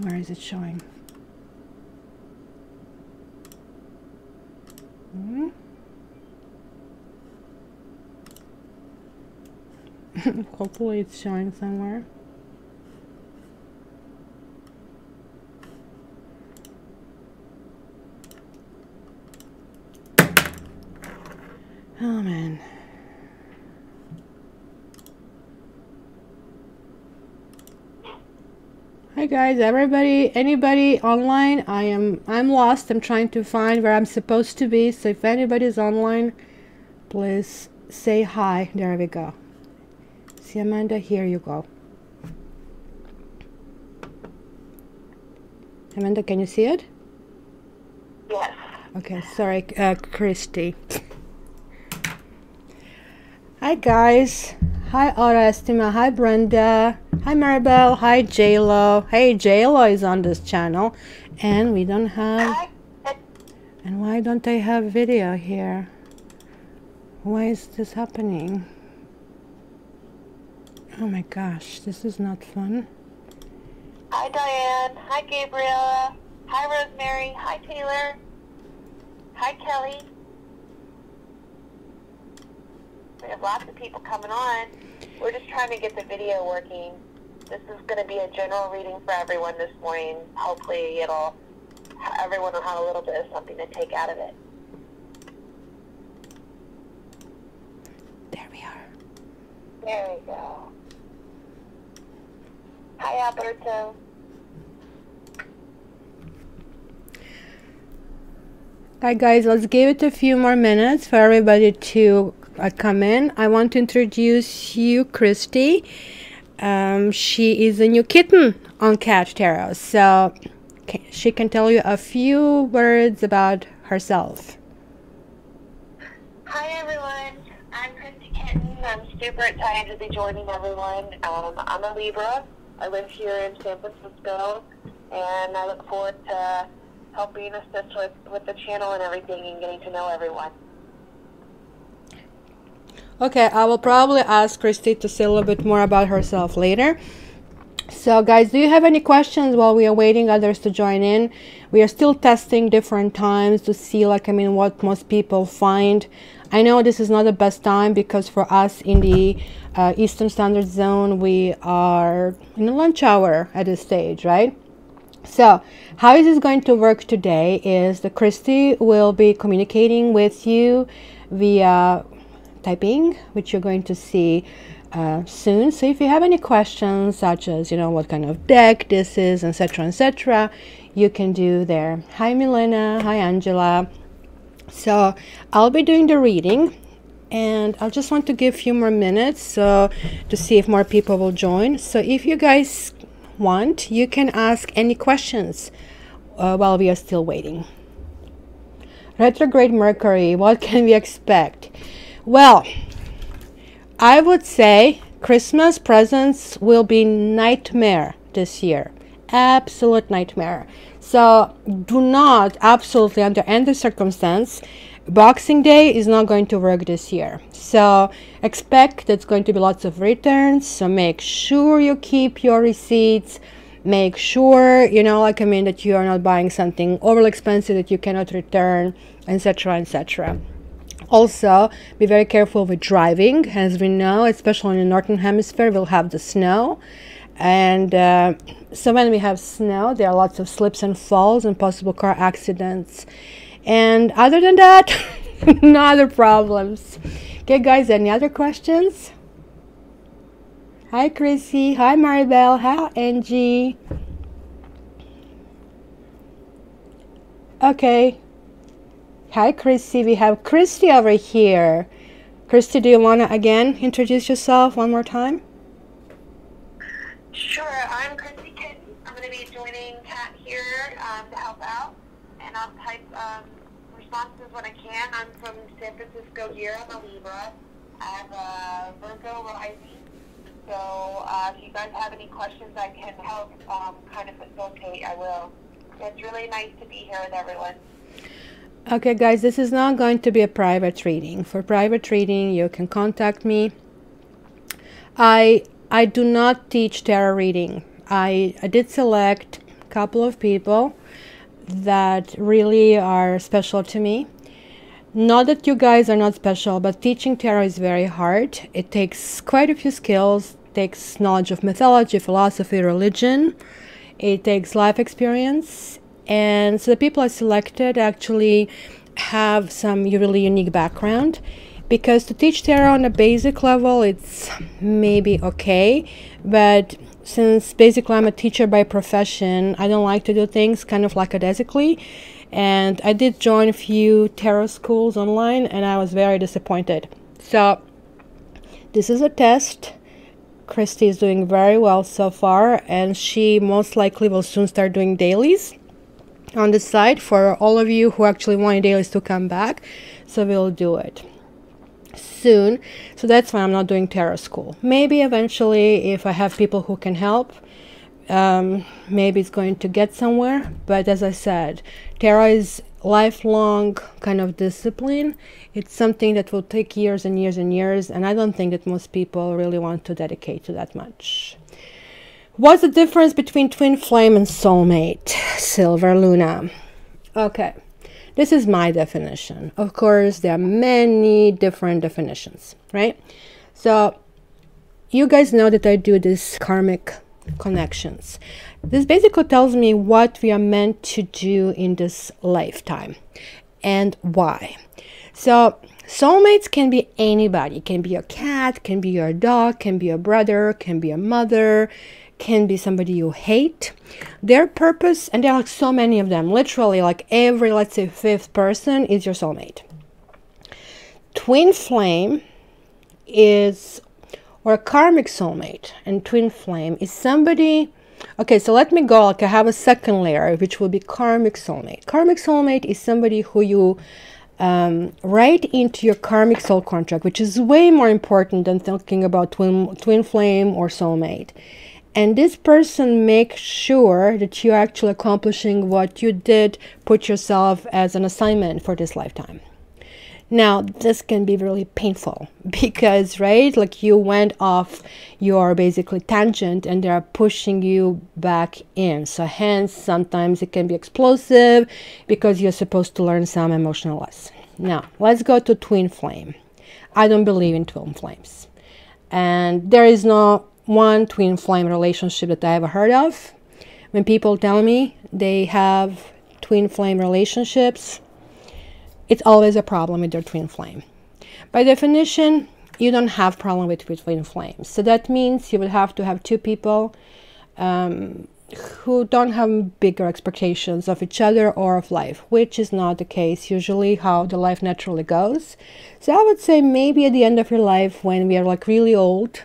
Where is it showing? Hopefully it's showing somewhere. Oh man. Hi guys, everybody, anybody online? I'm lost. I'm trying to find where I'm supposed to be. So if anybody's online, please say hi. There we go. See Amanda, here you go. Amanda, can you see it? Yes. Okay, sorry, Christy. Hi guys. Hi Estima. Hi Brenda. Hi Maribel. Hi JLo. Hey, JLo is on this channel. And we don't have... And why don't I have video here? Why is this happening? Oh my gosh, this is not fun. Hi Diane. Hi Gabriella. Hi Rosemary. Hi Taylor. Hi Kelly. We have lots of people coming on. We're just trying to get the video working. This is going to be a general reading for everyone this morning. Hopefully everyone will have a little bit of something to take out of it. There we are. There we go. Hi Alberto. Hi guys, let's give it a few more minutes for everybody to come in. I want to introduce you Christy. She is a new kitten on Cat Tarot, so she can tell you a few words about herself. Hi everyone, I'm Christy Kitten. I'm super excited to be joining everyone. I'm a Libra. I live here in San Francisco, and I look forward to helping assist with the channel and everything and getting to know everyone. Okay, I will probably ask Christy to say a little bit more about herself later. So guys, do you have any questions while we are waiting others to join in? We are still testing different times to see what most people find. I know this is not the best time because for us in the Eastern Standard Zone, we are in the lunch hour at this stage, right? So how is this going to work today is that Christy will be communicating with you via typing, which you're going to see soon. So if you have any questions such as what kind of deck this is, etc., you can do there. Hi Milena. Hi Angela. So I'll be doing the reading, and I just want to give a few more minutes to see if more people will join. So if you guys want, you can ask any questions while we are still waiting. Retrograde Mercury, what can we expect? Well, I would say Christmas presents will be nightmare this year. Absolute nightmare. So do not, absolutely under any circumstance, Boxing Day is not going to work this year. So expect there's going to be lots of returns. So make sure you keep your receipts. Make sure, that you are not buying something overly expensive that you cannot return, etc. Also, be very careful with driving. As we know, especially in the Northern Hemisphere, we'll have the snow. And so when we have snow, there are lots of slips and falls and possible car accidents. And other than that, no other problems. Okay, guys, any other questions? Hi, Chrissy. Hi, Maribel. Hi, Angie. Okay. Hi, Christy. We have Christy over here. Christy, do you want to again introduce yourself one more time? Sure. I'm Christy Kitten. I'm going to be joining Kat here to help out, and I'll type responses when I can. I'm from San Francisco here. I'm a Libra. I have a Virgo rising. So if you guys have any questions I can help kind of facilitate, I will. It's really nice to be here with everyone. Okay, guys, this is not going to be a private reading. For private reading, you can contact me. I do not teach tarot reading. I did select a couple of people that really are special to me. Not that you guys are not special, but teaching tarot is very hard. It takes quite a few skills. It takes knowledge of mythology, philosophy, religion. It takes life experience. And so the people I selected actually have some really unique background, because to teach tarot on a basic level, it's maybe okay, but since basically I'm a teacher by profession, I don't like to do things kind of lackadaisically. And I did join a few tarot schools online, and I was very disappointed. So this is a test. Christy is doing very well so far, and she most likely will soon start doing dailies on the side for all of you who actually want dailies to come back. So we'll do it soon. So that's why I'm not doing tarot school. Maybe eventually, if I have people who can help, maybe it's going to get somewhere. But as I said, tarot is lifelong kind of discipline. It's something that will take years and years and years, and I don't think that most people really want to dedicate to that much. What's the difference between twin flame and soulmate? Silver Luna. Okay, this is my definition. Of course, there are many different definitions, right? So you guys know that I do this karmic connections. This basically tells me what we are meant to do in this lifetime and why. So soulmates can be anybody. It can be a cat, can be your dog, can be a brother, can be a mother, can be somebody you hate. Their purpose, and there are like so many of them, literally like every, let's say, fifth person is your soulmate. Twin flame is, or a karmic soulmate, and twin flame is somebody. Okay, so let me go, like I have a second layer, which will be karmic soulmate. Karmic soulmate is somebody who you write into your karmic soul contract, which is way more important than thinking about twin flame or soulmate. And this person makes sure that you're actually accomplishing what you did put yourself as an assignment for this lifetime. Now, this can be really painful because, right, like you went off your basically tangent and they are pushing you back in. So hence, sometimes it can be explosive because you're supposed to learn some emotional lesson. Now, let's go to twin flame. I don't believe in twin flames. And there is no one twin flame relationship that I ever heard of. When people tell me they have twin flame relationships, it's always a problem with their twin flame. By definition, you don't have problem with twin flames. So that means you would have to have two people who don't have bigger expectations of each other or of life, which is not the case usually how the life naturally goes. So I would say maybe at the end of your life, when we are like really old,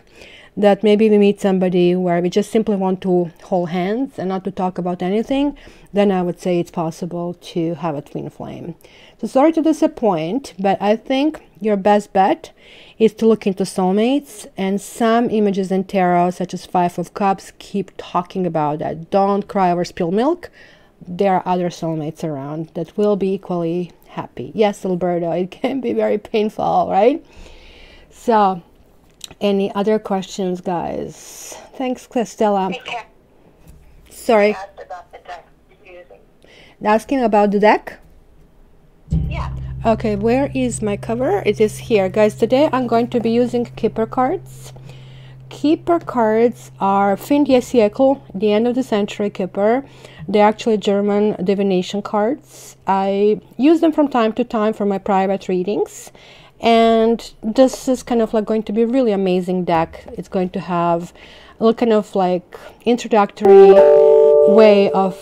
that maybe we meet somebody where we just simply want to hold hands and not to talk about anything, then I would say it's possible to have a twin flame. So sorry to disappoint, but I think your best bet is to look into soulmates, and some images in tarot, such as Five of Cups, keep talking about that. Don't cry over spilled milk. There are other soulmates around that will be equally happy. Yes, Alberto, it can be very painful, right? So, any other questions, guys? Thanks, Stella. Sorry. About the deck you're using. Asking about the deck? Yeah. Okay, where is my cover? It is here. Guys, today I'm going to be using Keeper cards. Keeper cards are fin die Siècle, the end of the century Keeper. They're actually German divination cards. I use them from time to time for my private readings. And this is kind of like going to be a really amazing deck. It's going to have a little kind of like introductory way of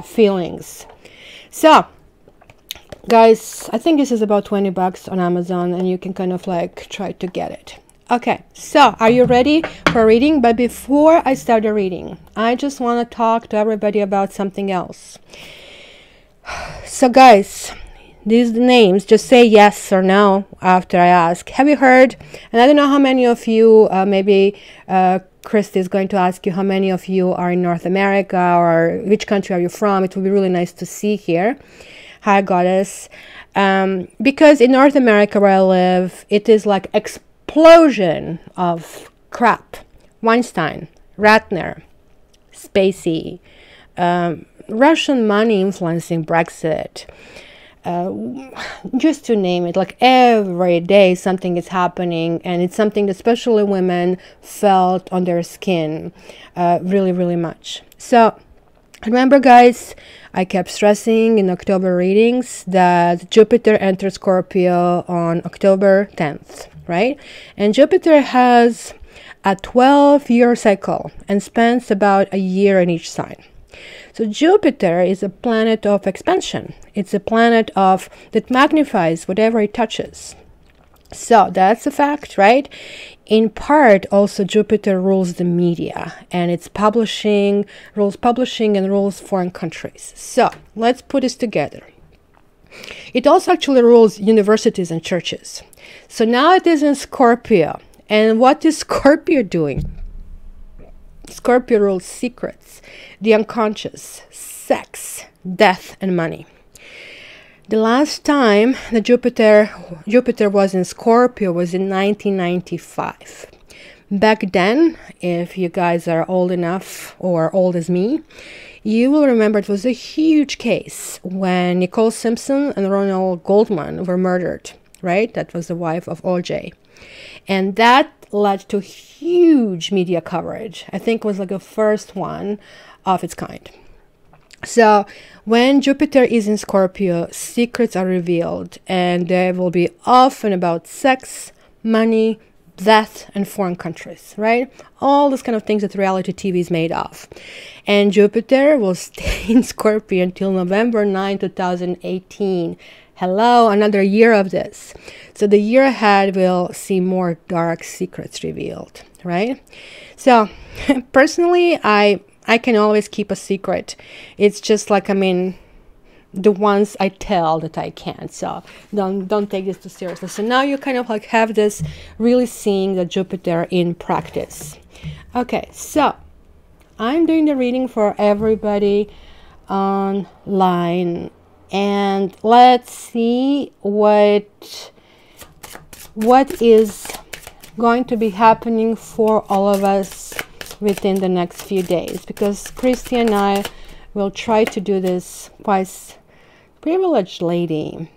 feelings. So, guys, I think this is about 20 bucks on Amazon, and you can kind of like try to get it. Okay, so are you ready for reading? But before I start the reading, I just want to talk to everybody about something else. So, guys, these names, just say yes or no after I ask. Have you heard? And I don't know how many of you, maybe Christy is going to ask you how many of you are in North America, or which country are you from. It would be really nice to see here. Hi, Goddess. Because in North America where I live, it is like explosion of crap. Weinstein, Ratner, Spacey, Russian money influencing Brexit. Just to name it, like every day something is happening, and it's something that especially women felt on their skin really, really much. So remember, guys, I kept stressing in October readings that Jupiter enters Scorpio on October 10th, right? And Jupiter has a 12-year cycle and spends about a year in each sign. So Jupiter is a planet of expansion. It's a planet that magnifies whatever it touches. So that's a fact, right? In part, also Jupiter rules the media, and it's rules publishing and rules foreign countries. So let's put this together. It also actually rules universities and churches. So now it is in Scorpio. And what is Scorpio doing? Scorpio rules secrets, the unconscious, sex, death, and money. The last time the Jupiter was in Scorpio was in 1995. Back then, if you guys are old enough or old as me, you will remember it was a huge case when Nicole Simpson and Ronald Goldman were murdered, right? That was the wife of OJ. And that led to huge media coverage. I think it was like the first one of its kind. So when Jupiter is in Scorpio, secrets are revealed, and they will be often about sex, money, death, and foreign countries, right? All those kind of things that reality TV is made of. And Jupiter will stay in Scorpio until November 9, 2018. Hello, another year of this. So the year ahead will see more dark secrets revealed, right? So personally, I can always keep a secret. It's just like, the ones I tell that I can't. So don't take this too seriously. So now you kind of like have this really seeing the Jupiter in practice. Okay, so I'm doing the reading for everybody online. And let's see what is going to be happening for all of us within the next few days, because Christy and I will try to do this. Quite privileged lady,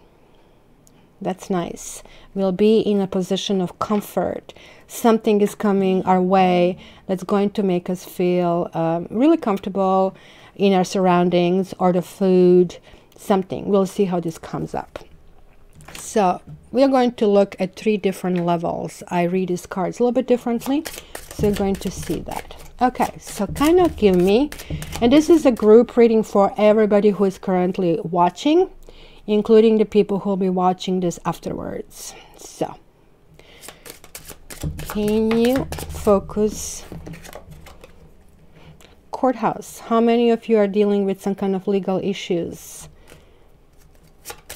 that's nice, will be in a position of comfort. Something is coming our way that's going to make us feel really comfortable in our surroundings or the food. Something. We'll see how this comes up. So we are going to look at 3 different levels. I read these cards a little bit differently, so you're going to see that. Okay, so kind of give me, and this is a group reading for everybody who is currently watching, including the people who will be watching this afterwards. So can you focus? Courthouse. How many of you are dealing with some kind of legal issues?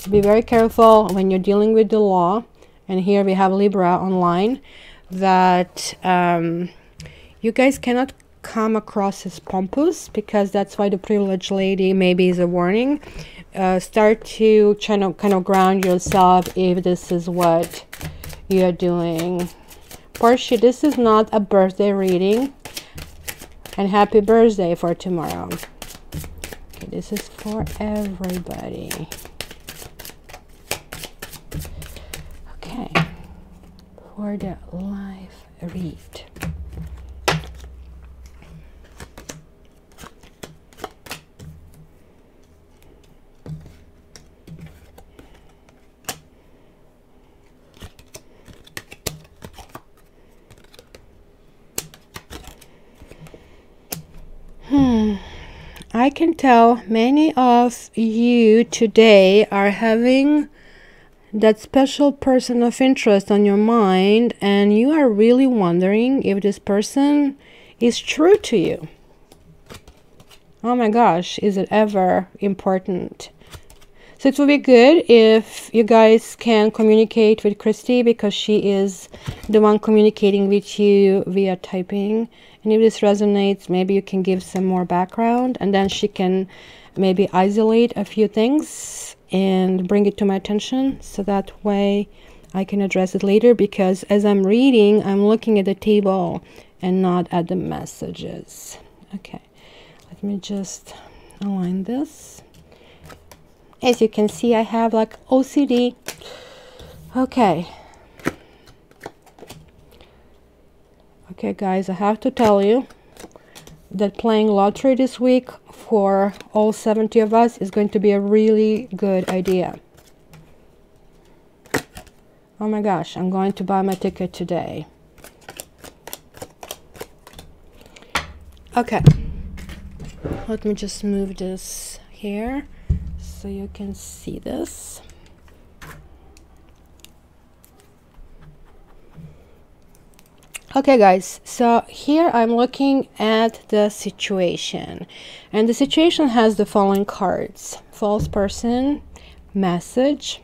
Be very careful when you're dealing with the law. And here we have Libra online, that you guys cannot come across as pompous, because that's why the privileged lady maybe is a warning. Start to kind of ground yourself if this is what you're doing. Portia, this is not a birthday reading. And happy birthday for tomorrow. Okay, this is for everybody. Okay, for the live read. I can tell many of you today are having that special person of interest on your mind, and you are really wondering if this person is true to you. Oh my gosh, is it ever important? So it will be good if you guys can communicate with Christy, because she is the one communicating with you via typing. And if this resonates, maybe you can give some more background, and then she can maybe isolate a few things and bring it to my attention, so that way I can address it later, because as I'm reading, I'm looking at the table and not at the messages. Okay, let me just align this. As you can see, I have like OCD. Okay. Okay, guys, I have to tell you that playing lottery this week for all 70 of us is going to be a really good idea. Oh my gosh, I'm going to buy my ticket today. Okay, let me just move this here so you can see this. Okay, guys, so here I'm looking at the situation, and the situation has the following cards: false person, message,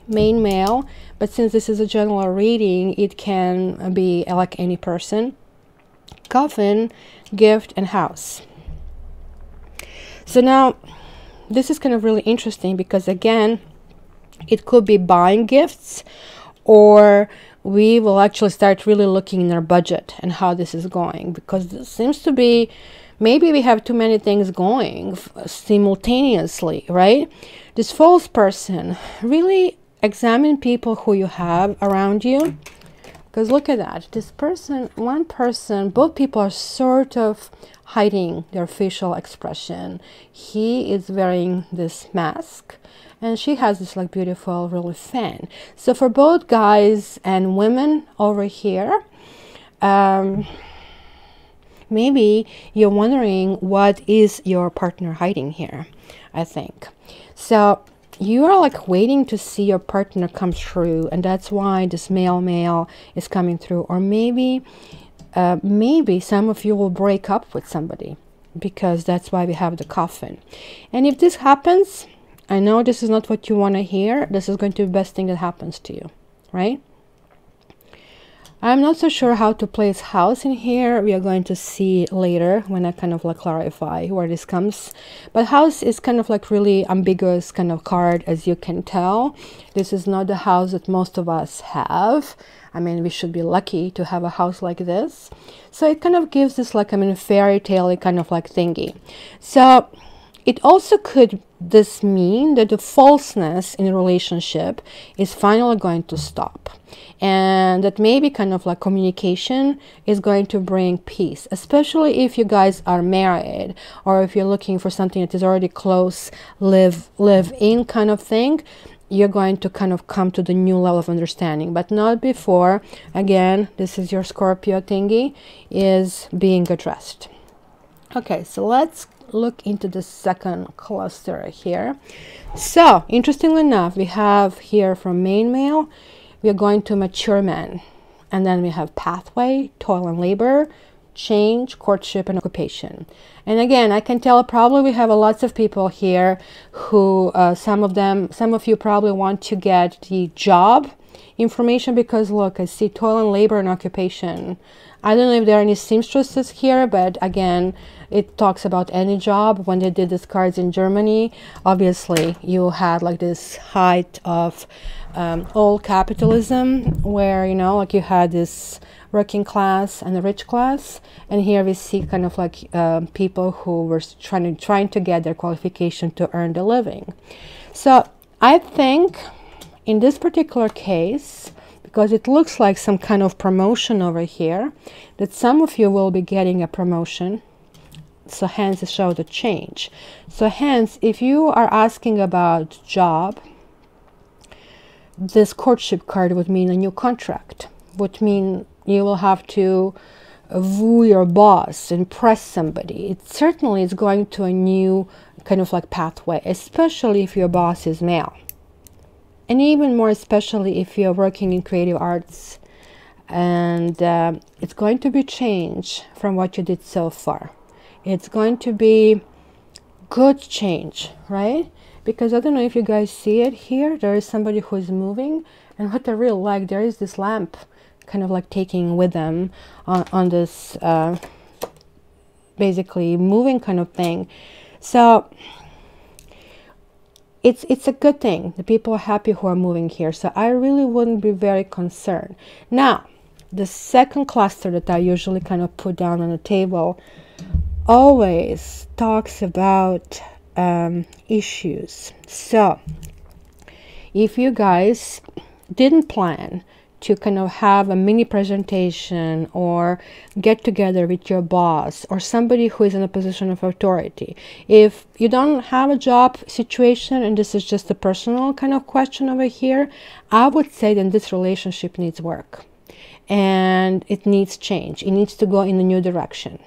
main male, but since this is a general reading, it can be like any person, coffin, gift, and house. So now this is kind of really interesting because, again, it could be buying gifts, or we will actually start really looking in our budget and how this is going, because this seems to be, maybe we have too many things going simultaneously, right? This false person, really examine people who you have around you, because look at that. This person, one person, both people are sort of hiding their facial expression. He is wearing this mask, and she has this like beautiful really fan. So for both guys and women over here, maybe you're wondering what is your partner hiding here, I think. So you are like waiting to see your partner come through, and that's why this male is coming through. Or maybe maybe some of you will break up with somebody, because that's why we have the coffin. And if this happens, I know this is not what you want to hear. This is going to be the best thing that happens to you, right? I'm not so sure how to place house in here. We are going to see later when I kind of like clarify where this comes. But house is kind of like really ambiguous kind of card, as you can tell. This is not the house that most of us have. I mean, we should be lucky to have a house like this. So it kind of gives this like, I mean, fairy tale kind of like thingy. So it also could this mean that the falseness in a relationship is finally going to stop, and that maybe kind of like communication is going to bring peace, especially if you guys are married, or if you're looking for something that is already close, live in kind of thing. You're going to kind of come to the new level of understanding, but not before. Again, this is your Scorpio thingy is being addressed. Okay, so let's look into the second cluster here. So interestingly enough, we have here from main male, we are going to mature man, and then we have pathway, toil and labor, change, courtship, and occupation. And again, I can tell probably we have lots of people here who some of you probably want to get the job information, because look, I see toil and labor and occupation. I don't know if there are any seamstresses here, but again, it talks about any job. When they did these cards in Germany, obviously you had like this height of old capitalism, where, you know, like you had this working class and the rich class, and here we see kind of like people who were trying to get their qualification to earn the living. So I think in this particular case, because it looks like some kind of promotion over here, that some of you will be getting a promotion. So hence it shows the change. So hence, if you are asking about job, this courtship card would mean a new contract, would mean you will have to woo your boss, impress somebody. It certainly is going to a new kind of like pathway, especially if your boss is male. And even more especially if you're working in creative arts, and it's going to be change from what you did so far. It's going to be good change, right? Because I don't know if you guys see it here, there is somebody who is moving, and what I really like, there is this lamp kind of like taking with them on this basically moving kind of thing. So it's a good thing. The people are happy who are moving here. So I really wouldn't be very concerned. Now, the second cluster that I usually kind of put down on the table always talks about issues. So if you guys didn't plan to kind of have a mini presentation or get together with your boss or somebody who is in a position of authority, if you don't have a job situation and this is just a personal kind of question over here, I would say then this relationship needs work and it needs change. It needs to go in a new direction.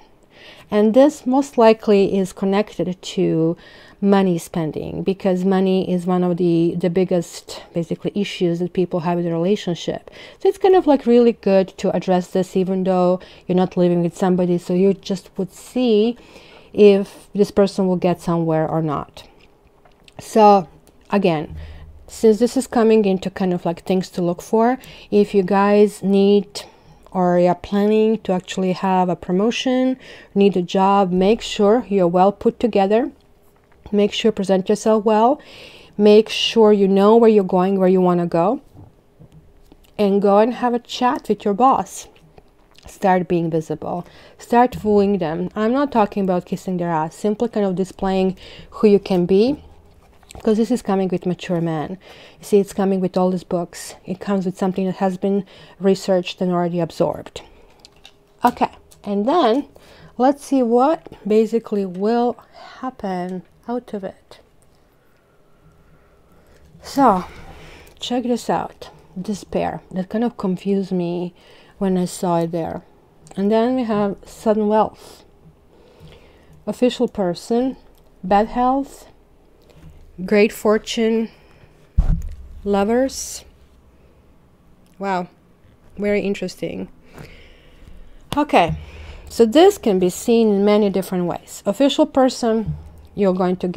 And this most likely is connected to money spending, because money is one of the biggest basically issues that people have in a relationship. So it's kind of like really good to address this, even though you're not living with somebody. So you just would see if this person will get somewhere or not. So again, since this is coming into kind of like things to look for, if you guys need or you're planning to actually have a promotion, need a job, make sure you're well put together. Make sure present yourself well. Make sure you know where you're going, where you want to go. And go and have a chat with your boss. Start being visible. Start wooing them. I'm not talking about kissing their ass. Simply kind of displaying who you can be. Because this is coming with mature men. You see, it's coming with all these books. It comes with something that has been researched and already absorbed. Okay, and then let's see what basically will happen out of it. So, check this out. Despair. That kind of confused me when I saw it there. And then we have sudden wealth. Official person. Bad health. Great fortune. Lovers. Wow, very interesting. Okay, so this can be seen in many different ways. Official person, you're going to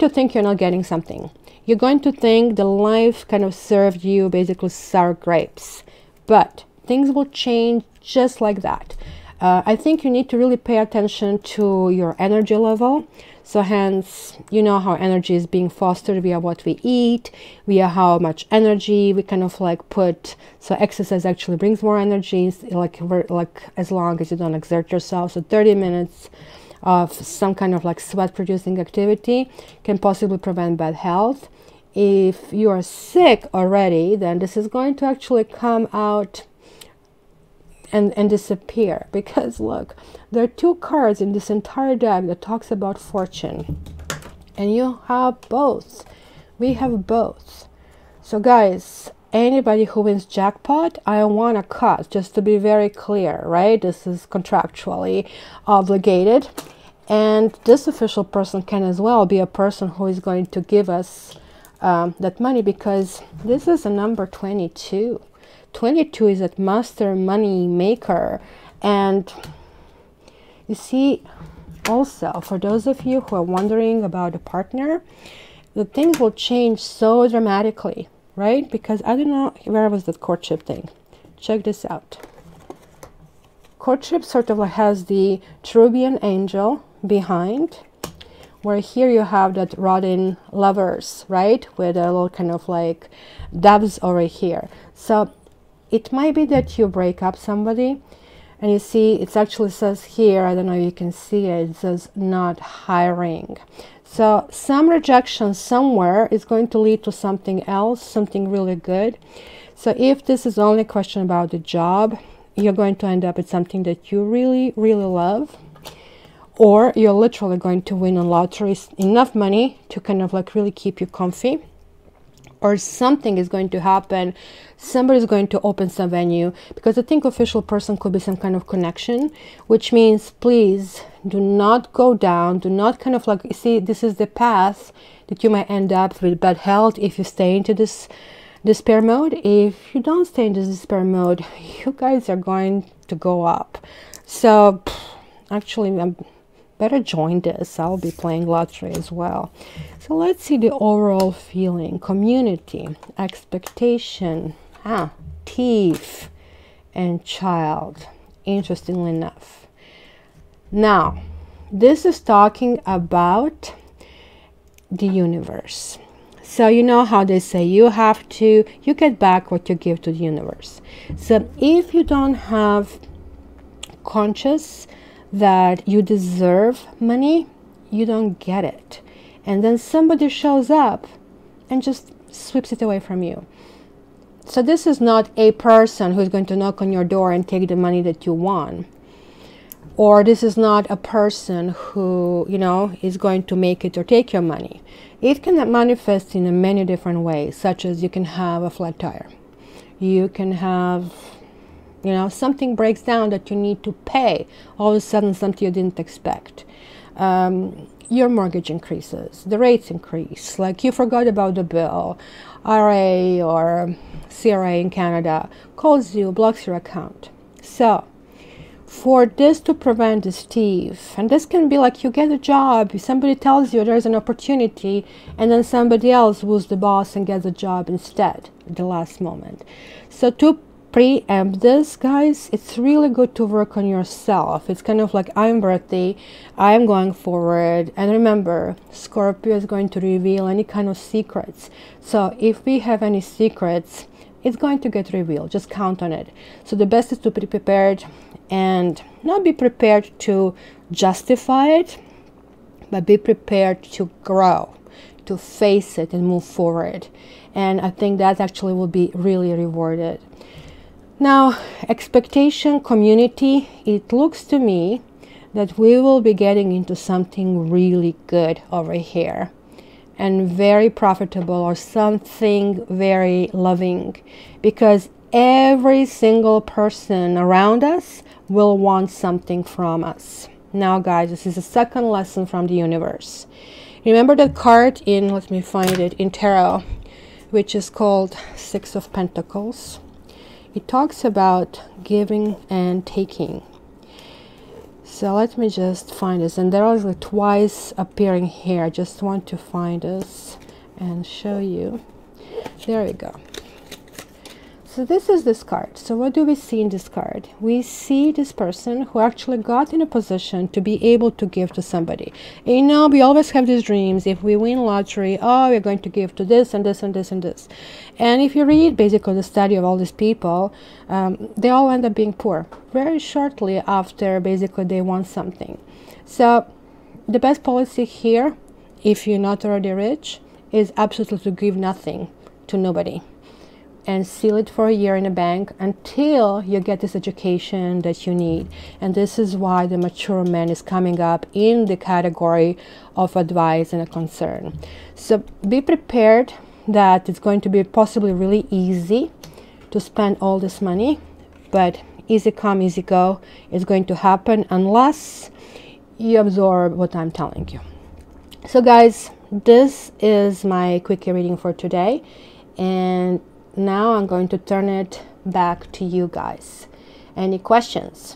think you're not getting something. You're going to think the life kind of served you basically sour grapes. But things will change just like that. I think you need to really pay attention to your energy level. So hence, you know how energy is being fostered via what we eat, via how much energy we kind of like put. So exercise actually brings more energy, like as long as you don't exert yourself. So 30 minutes of some kind of like sweat producing activity can possibly prevent bad health. If you are sick already, then this is going to actually come out and disappear, because look, there are two cards in this entire deck that talks about fortune, and you have both. We have both. So guys, anybody who wins jackpot, I want a cut, just to be very clear, right? This is contractually obligated, and this official person can as well be a person who is going to give us that money, because this is a number 22. 22 is a master money maker. And you see, also for those of you who are wondering about a partner, the things will change so dramatically, right? Because I don't know, where was that courtship thing? Check this out. Courtship sort of like has the cherubian angel behind, where here you have that rotting lovers, right? With a little kind of like doves over here. So it might be that you break up somebody, and you see it actually says here, I don't know if you can see it, it says not hiring. So some rejection somewhere is going to lead to something else, something really good. So if this is only a question about the job, you're going to end up with something that you really, really love. Or you're literally going to win on lotteries enough money to kind of like really keep you comfy. Or something is going to happen. Somebody's going to open some venue, because I think official person could be some kind of connection, which means please do not go down. Do not kind of like, you see, this is the path that you might end up with bad health if you stay into this despair mode. If you don't stay in this despair mode, you guys are going to go up. So actually, I'm better join this. I'll be playing lottery as well. So let's see the overall feeling. Community, expectation, thief, and child. Interestingly enough. Now, this is talking about the universe. So you know how they say you get back what you give to the universe. So if you don't have conscious that you deserve money, you don't get it. And then somebody shows up and just sweeps it away from you. So this is not a person who's going to knock on your door and take the money that you want. Or this is not a person who, you know, is going to make it or take your money. It can manifest in many different ways, such as you can have a flat tire. You can have, you know, something breaks down that you need to pay. All of a sudden, something you didn't expect. Your mortgage increases, the rates increase, like you forgot about the bill. RA or CRA in Canada calls you, blocks your account. So for this to prevent this thief, and this can be like you get a job, somebody tells you there's an opportunity, and then somebody else who's the boss and gets a job instead at the last moment. So to preempt this, guys, it's really good to work on yourself. It's kind of like, I'm worthy, I'm going forward. And remember, Scorpio is going to reveal any kind of secrets. So if we have any secrets, it's going to get revealed. Just count on it. So the best is to be prepared and not be prepared to justify it, but be prepared to grow, to face it and move forward. And I think that actually will be really rewarded. Now, expectation community, it looks to me that we will be getting into something really good over here and very profitable, or something very loving, because every single person around us will want something from us. Now, guys, this is a second lesson from the universe. Remember that card in, let me find it, in tarot, which is called Six of Pentacles. It talks about giving and taking. So let me just find this. And there are like twice appearing here. I just want to find this and show you. There we go. So this is this card. So what do we see in this card? We see this person who actually got in a position to be able to give to somebody. And you know, we always have these dreams. If we win lottery, oh, we're going to give to this and this and this and this. And if you read basically the study of all these people, they all end up being poor very shortly after basically they want something. So the best policy here, if you're not already rich, is absolutely to give nothing to nobody and seal it for a year in a bank until you get this education that you need. And this is why the mature man is coming up in the category of advice and a concern. So be prepared that it's going to be possibly really easy to spend all this money, but easy come, easy go is going to happen unless you absorb what I'm telling you. So guys, this is my quickie reading for today, and now I'm going to turn it back to you guys. Any questions?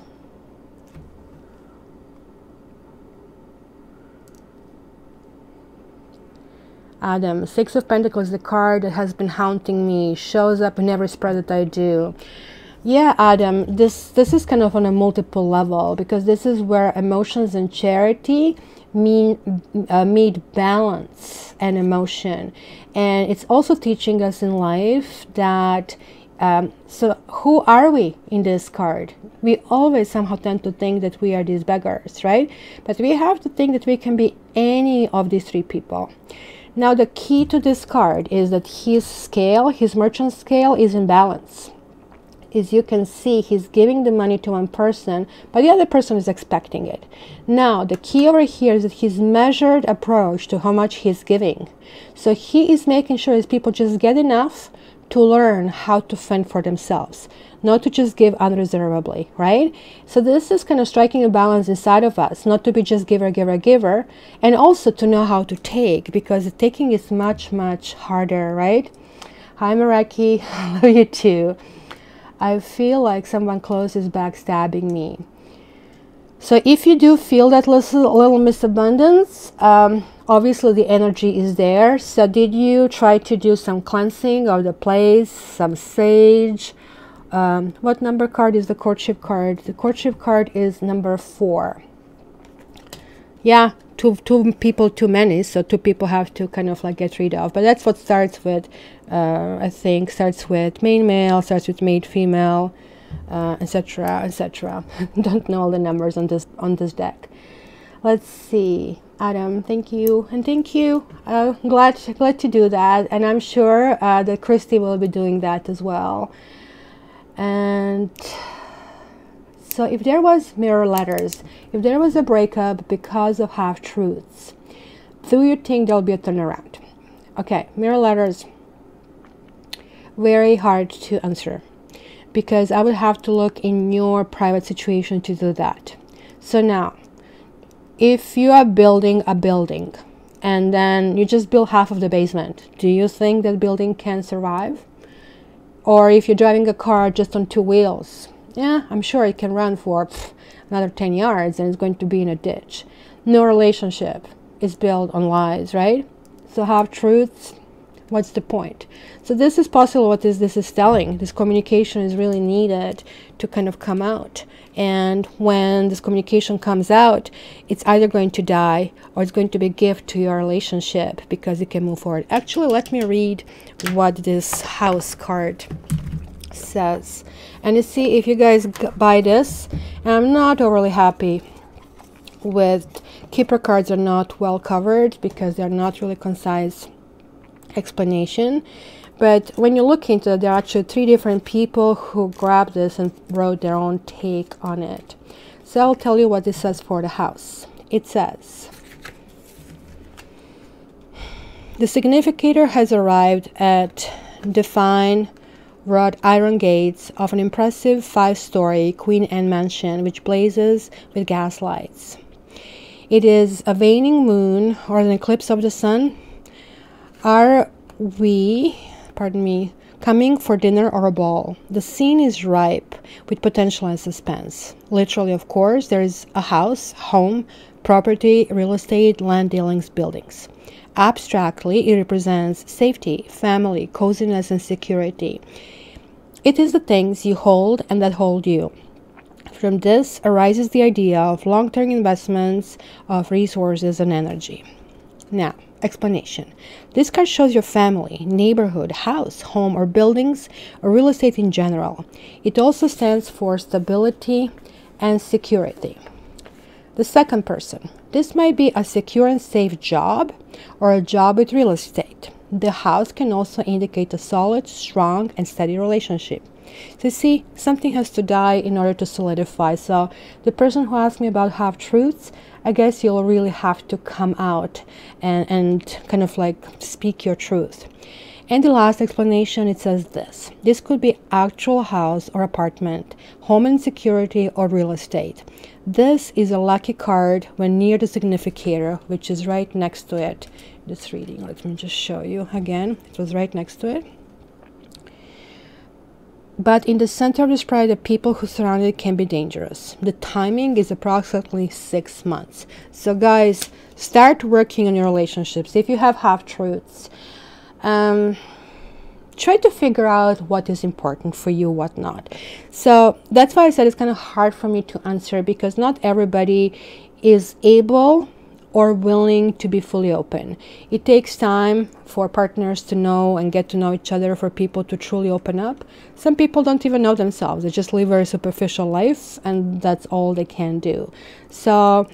Adam, Six of Pentacles, the card that has been haunting me, shows up in every spread that I do. Yeah, Adam, this is kind of on a multiple level, because this is where emotions and charity meet balance and emotion. And it's also teaching us in life that so who are we in this card? We always somehow tend to think that we are these beggars, right? But we have to think that we can be any of these three people. Now the key to this card is that his scale, his merchant scale, is in balance. As you can see, he's giving the money to one person, but the other person is expecting it. Now, the key over here is that his measured approach to how much he's giving. So he is making sure his people just get enough to learn how to fend for themselves, not to just give unreservedly, right? So this is kind of striking a balance inside of us, not to be just giver, giver, giver, and also to know how to take, because taking is much, much harder, right? Hi, Meraki. Love you too. I feel like someone close is backstabbing me. So if you do feel that little misabundance, obviously the energy is there. So did you try to do some cleansing of the place, some sage? What number card is the courtship card? The courtship card is number 4. Yeah, two people too many, so 2 people have to kind of like get rid of. But that's what starts with, I think, starts with main male, starts with main female. etc., etc. Don't know all the numbers on this deck. Let's see. Adam, thank you, and thank you. Glad to do that, and I'm sure that Christy will be doing that as well. And so if there was mirror letters, if there was a breakup because of half-truths, do you think there'll be a turnaround? Okay, mirror letters, very hard to answer, because I would have to look in your private situation to do that. So now, if you are building a building and then you just build half of the basement, do you think that building can survive? Or if you're driving a car just on 2 wheels, yeah, I'm sure it can run for another 10 yards and it's going to be in a ditch. No relationship is built on lies, right? So half-truths, what's the point? So this is possible what this is telling. This communication is really needed to kind of come out. And when this communication comes out, it's either going to die or it's going to be a gift to your relationship because it can move forward. Actually, let me read what this house card says. And you see, if you guys buy this, and I'm not overly happy with keeper cards are not well covered because they're not really concise explanation. But when you look into it, there are actually 3 different people who grabbed this and wrote their own take on it. So I'll tell you what this says for the house. It says, the significator has arrived at the fine wrought iron gates of an impressive 5-story Queen Anne mansion which blazes with gas lights. It is a waning moon or an eclipse of the sun. Are we, pardon me, coming for dinner or a ball? The scene is ripe with potential and suspense. Literally, of course, there is a house, home, property, real estate, land dealings, buildings. Abstractly, it represents safety, family, coziness, and security. It is the things you hold and that hold you. From this arises the idea of long-term investments of resources and energy. Now, explanation. This card shows your family, neighborhood, house, home, or buildings, or real estate in general. It also stands for stability and security. The second person. This might be a secure and safe job or a job with real estate. The house can also indicate a solid, strong, and steady relationship. So you see, something has to die in order to solidify. So the person who asked me about half-truths, I guess you'll really have to come out and kind of like speak your truth. And the last explanation, it says this. This could be actual house or apartment, home and security, or real estate. This is a lucky card when near the significator, which is right next to it. This reading, let me just show you again. It was right next to it. But in the center of the sprite, the people who surround it can be dangerous. The timing is approximately 6 months. So guys, start working on your relationships. If you have half-truths, try to figure out what is important for you, what not. So that's why I said it's kind of hard for me to answer, because not everybody is able or willing to be fully open. It takes time for partners to know and get to know each other, for people to truly open up. Some people don't even know themselves. They just live a very superficial life, and that's all they can do. So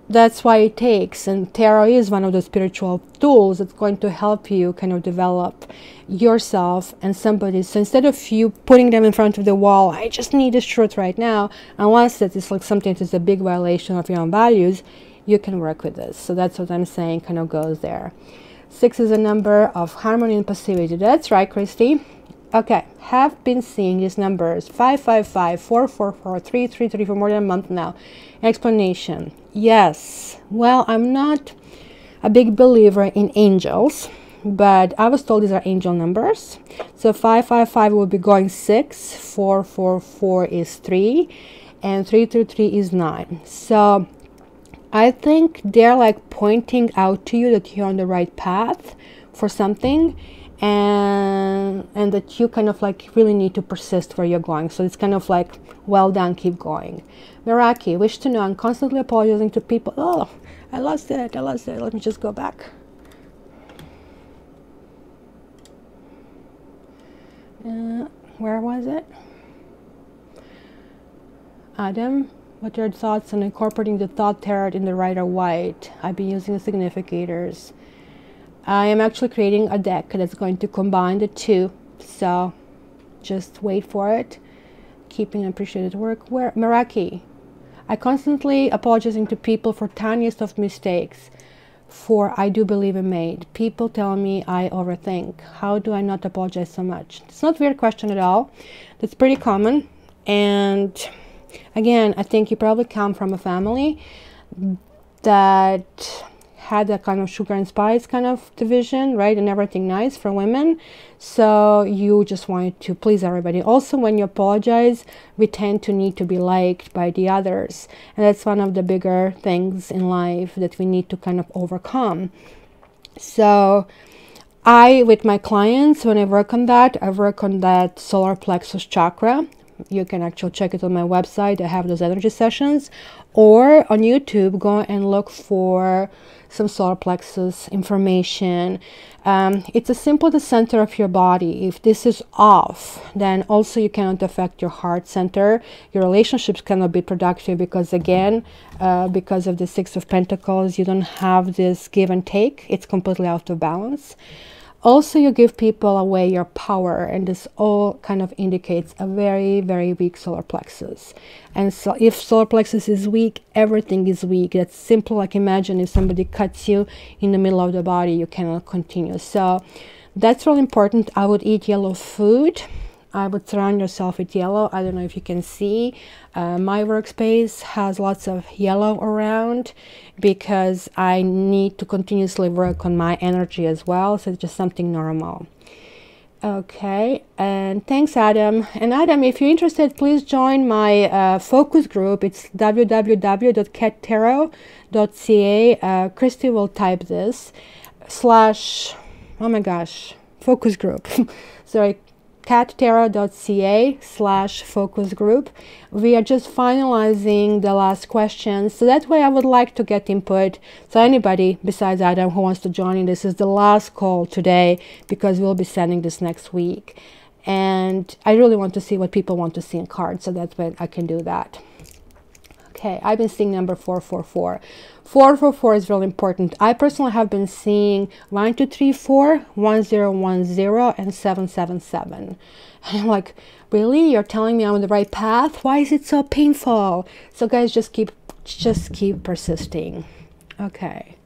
that's why it takes, and tarot is one of the spiritual tools that's going to help you kind of develop yourself and somebody. So instead of you putting them in front of the wall, I just need this truth right now, unless that is like something that's a big violation of your own values, you can work with this. So that's what I'm saying kind of goes there. 6 is a number of harmony and passivity. That's right, Christy. Okay, have been seeing these numbers 555, 444, 333 for more than a month now. Explanation. Yes, well, I'm not a big believer in angels, but I was told these are angel numbers. So 555 will be going 6, 444 is 3, and 333 is 9. So I think they're like pointing out to you that you're on the right path for something, and that you kind of like really need to persist where you're going. So it's kind of like, well done, keep going. Meraki, wish to know, I'm constantly apologizing to people. Oh, I lost it. Let me just go back. Where was it? Adam, what are your thoughts on incorporating the thought tarot in the Rider White? I've been using the significators. I am actually creating a deck that's going to combine the two, so just wait for it. Keeping appreciated work. Where Meraki? I constantly apologizing to people for tiniest of mistakes, for I do believe in made. People tell me I overthink. How do I not apologize so much? It's not a weird question at all. That's pretty common. And again, I think you probably come from a family that had that kind of sugar and spice kind of division, right? And everything nice for women. So you just wanted to please everybody. Also, when you apologize, we tend to need to be liked by the others. And that's one of the bigger things in life that we need to kind of overcome. So with my clients, when I work on that solar plexus chakra. You can actually check it on my website. I have those energy sessions. Or on YouTube, go and look for some solar plexus information. It's a simple the center of your body. If this is off, then also you cannot affect your heart center. Your relationships cannot be productive because, again, because of the Six of Pentacles, you don't have this give and take. It's completely out of balance. Also, you give people away your power, and this all kind of indicates a very, very weak solar plexus. And so if solar plexus is weak, everything is weak. That's simple. Like imagine if somebody cuts you in the middle of the body, you cannot continue. So that's really important. I would eat yellow food. I would surround yourself with yellow. I don't know if you can see. My workspace has lots of yellow around because I need to continuously work on my energy as well. So it's just something normal. Okay, and thanks, Adam. And Adam, if you're interested, please join my focus group. It's www.cattarot.ca. Christy will type this / oh my gosh, focus group. Sorry. cattarot.ca/focus group. We are just finalizing the last questions, so that way I would like to get input. So anybody besides Adam who wants to join in, this is the last call today because we'll be sending this next week, and I really want to see what people want to see in cards, so that's when I can do that. Okay, I've been seeing number 444. 444 is really important. I personally have been seeing 1, 2, 3, 4, 1010, and 777. And I'm like, really? You're telling me I'm on the right path? Why is it so painful? So guys, just keep persisting. Okay.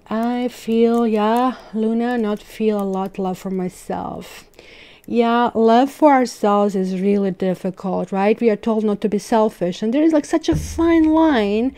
I feel, yeah, Luna, not feel a lot love for myself. Yeah, love for ourselves is really difficult, right? We are told not to be selfish, and there is like such a fine line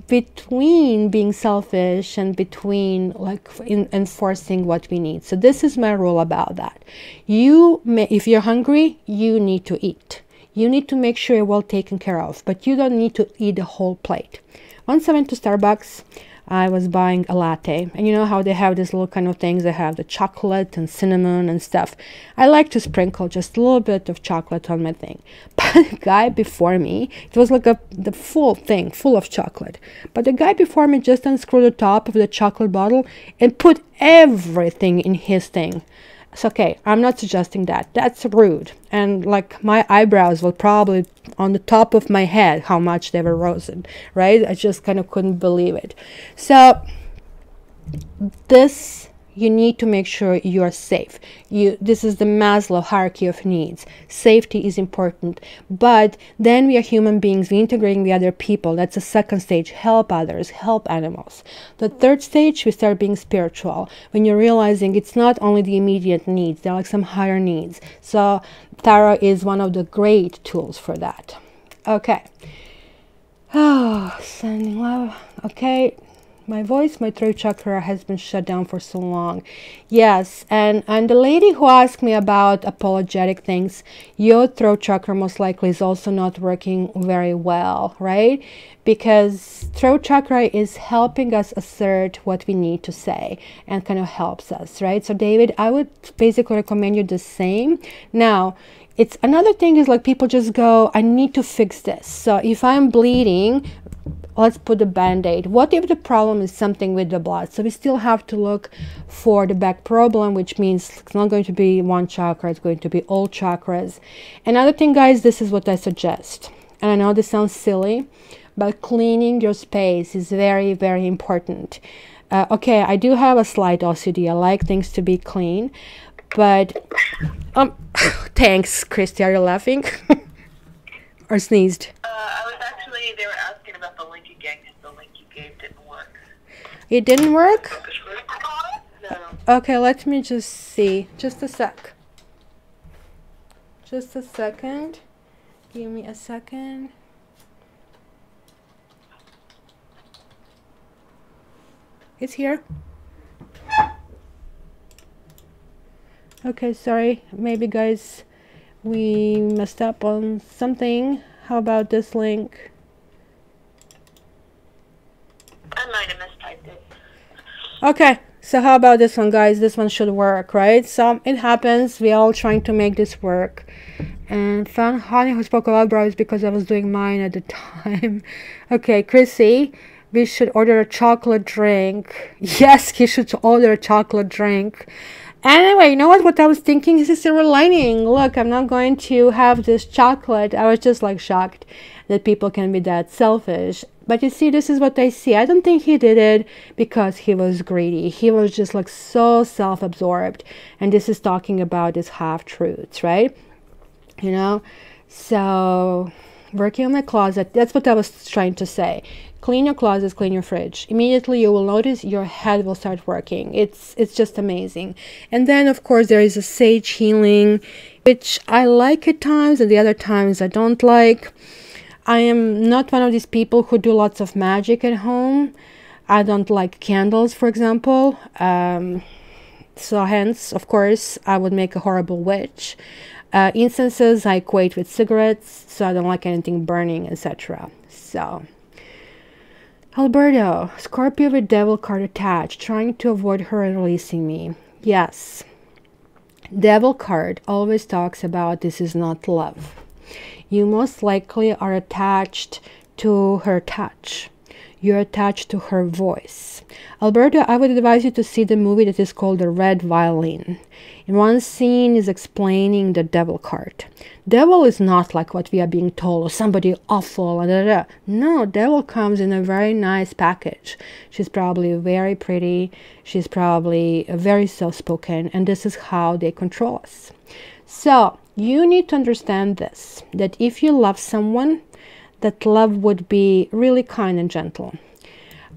between being selfish and between like enforcing what we need. So this is my rule about that. If you're hungry, you need to eat. You need to make sure you're well taken care of, but you don't need to eat the whole plate. Once I went to Starbucks, I was buying a latte, and you know how they have these little kind of things. They have the chocolate and cinnamon and stuff. I like to sprinkle just a little bit of chocolate on my thing. But the guy before me, it was like the full thing, full of chocolate. But the guy before me just unscrewed the top of the chocolate bottle and put everything in his thing. It's okay, I'm not suggesting that. That's rude. And like my eyebrows were probably on the top of my head how much they were risen, right? I just kind of couldn't believe it. So this, you need to make sure you're safe. This is the Maslow hierarchy of needs. Safety is important. But then we are human beings. We're integrating with other people. That's the second stage. Help others. Help animals. The third stage, we start being spiritual. When you're realizing it's not only the immediate needs. There are like some higher needs. So tarot is one of the great tools for that. Okay. Oh, sending love. Okay. My voice, my throat chakra has been shut down for so long. Yes, and the lady who asked me about apologetic things, your throat chakra most likely is also not working very well, right? Because throat chakra is helping us assert what we need to say and kind of helps us, right? So David, I would basically recommend you the same. Now, it's another thing is like people just go, I need to fix this. So if I'm bleeding, let's put a band-aid. What if the problem is something with the blood? So we still have to look for the back problem, which means it's not going to be one chakra, it's going to be all chakras. Another thing, guys, this is what I suggest. And I know this sounds silly, but cleaning your space is very, very important. Okay, I do have a slight OCD. I like things to be clean, but thanks, Christy. Are you laughing or sneezed? I was actually, they were asking about the link again because the link you gave didn't work. It didn't work? No. Okay, let me just see. Just a sec. Just a second. Give me a second. It's here. Okay, sorry. Maybe, guys, we messed up on something. How about this link? I might have mistyped it. Okay, so how about this one, guys? This one should work, right? So it happens. We're all trying to make this work. And found Honey who spoke about brows because I was doing mine at the time. Okay, Chrissy, we should order a chocolate drink. Yes, he should order a chocolate drink. Anyway, you know what I was thinking is a silver lining. Look, I'm not going to have this chocolate. I was just like shocked that people can be that selfish. But you see, this is what I see. I don't think he did it because he was greedy. He was just like so self-absorbed. And this is talking about his half-truths, right? You know? So, working on my closet, that's what I was trying to say. Clean your closets, clean your fridge. Immediately you will notice your head will start working. It's just amazing. And then, of course, there is a sage healing, which I like at times, and the other times I don't like. I am not one of these people who do lots of magic at home. I don't like candles, for example. So hence, of course, I would make a horrible witch. Incenses I equate with cigarettes, so I don't like anything burning, etc. So, Alberto, Scorpio with Devil card attached, trying to avoid her and releasing me. Yes. Devil card always talks about this is not love. You most likely are attached to her touch. You're attached to her voice. Alberto, I would advise you to see the movie that is called The Red Violin. In one scene is explaining the devil card. Devil is not like what we are being told, or somebody awful, No, devil comes in a very nice package. She's probably very pretty. She's probably very soft-spoken, and this is how they control us. So, you need to understand this, that if you love someone, that love would be really kind and gentle.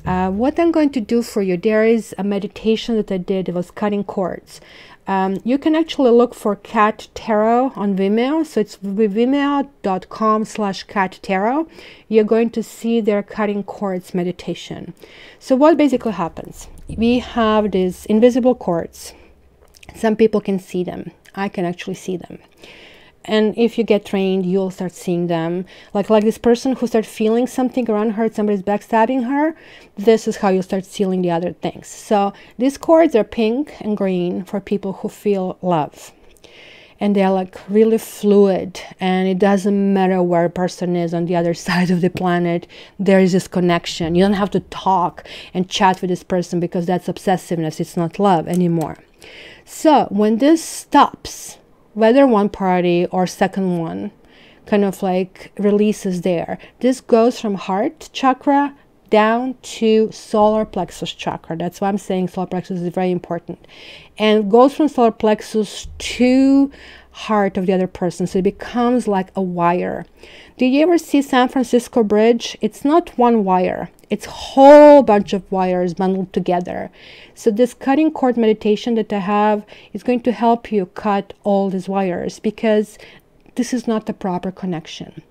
What I'm going to do for you, there is a meditation that I did. It was cutting cords. You can actually look for Cat Tarot on Vimeo. So it's vimeo.com/Cat Tarot. You're going to see their cutting cords meditation. So what basically happens? We have these invisible cords. Some people can see them. I can actually see them. And if you get trained, you'll start seeing them. Like this person who starts feeling something around her, somebody's backstabbing her. This is how you start sealing the other things. So these cords are pink and green for people who feel love. And they're like really fluid. And it doesn't matter where a person is on the other side of the planet. There is this connection. You don't have to talk and chat with this person because that's obsessiveness. It's not love anymore. So when this stops, whether one party or second one kind of like releases there, this goes from heart chakra down to solar plexus chakra. That's why I'm saying solar plexus is very important. And goes from solar plexus to heart of the other person. So it becomes like a wire. Did you ever see San Francisco Bridge? It's not one wire. It's a whole bunch of wires bundled together. So this cutting cord meditation that I have is going to help you cut all these wires because this is not the proper connection.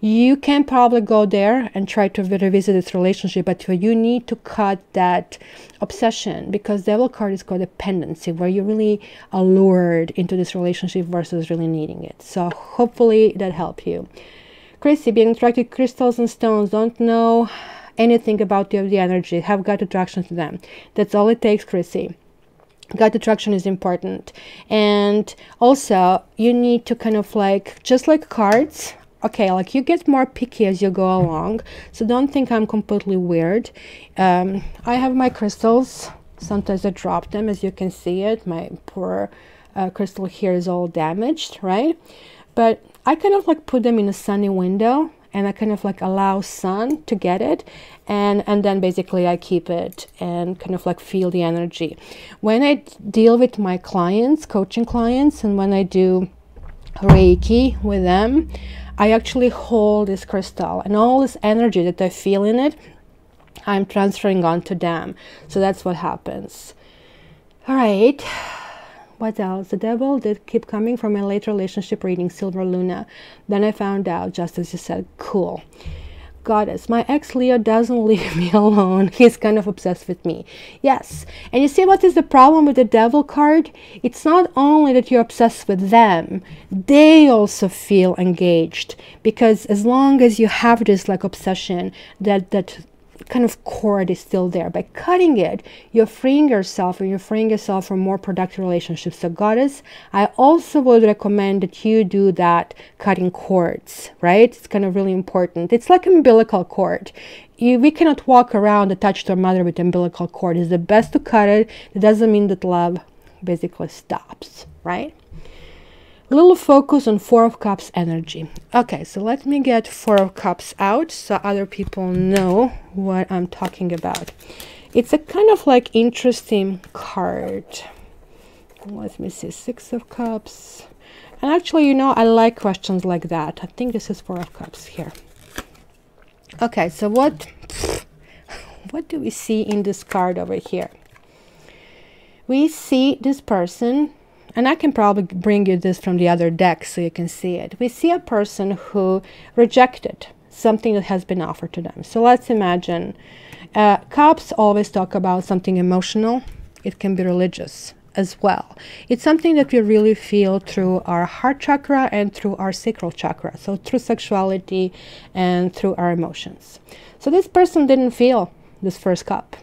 You can probably go there and try to revisit this relationship, but you need to cut that obsession because devil card is codependency, where you're really allured into this relationship versus really needing it. So hopefully that helped you. Christy, being attracted to crystals and stones, don't know anything about the energy, have gut attraction to them. That's all it takes, Chrissy. Gut attraction is important. And also you need to kind of like, just like cards, okay, like you get more picky as you go along. So don't think I'm completely weird. I have my crystals. Sometimes I drop them, as you can see it. My poor crystal here is all damaged, right? But I kind of like put them in a sunny window and I kind of like allow sun to get it, and then basically I keep it and kind of like feel the energy. When I deal with my clients, coaching clients, and when I do Reiki with them, I actually hold this crystal, and all this energy that I feel in it, I'm transferring onto them. So that's what happens. All right. What else? The devil did keep coming from my late relationship reading, Silver Luna. Then I found out, just as you said. Cool. Goddess, my ex Leo doesn't leave me alone. He's kind of obsessed with me. Yes. And you see what is the problem with the devil card? It's not only that you're obsessed with them, they also feel engaged. Because as long as you have this like obsession, that kind of cord is still there. By cutting it, you're freeing yourself, and you're freeing yourself from more productive relationships. So Goddess, I also would recommend that you do that cutting cords, right? It's kind of really important. It's like an umbilical cord. We cannot walk around attached to our mother with umbilical cord. It's the best to cut it. It doesn't mean that love basically stops, right? Little focus on Four of Cups energy. Okay, so let me get Four of Cups out so other people know what I'm talking about. It's a kind of like interesting card. Let me see, Six of Cups. And actually, you know, I like questions like that. I think this is Four of Cups here. Okay, so what do we see in this card over here? We see this person, and I can probably bring you this from the other deck so you can see it. We see a person who rejected something that has been offered to them. So let's imagine, cups always talk about something emotional. It can be religious as well. It's something that we really feel through our heart chakra and through our sacral chakra. So through sexuality and through our emotions. So this person didn't feel this first cup,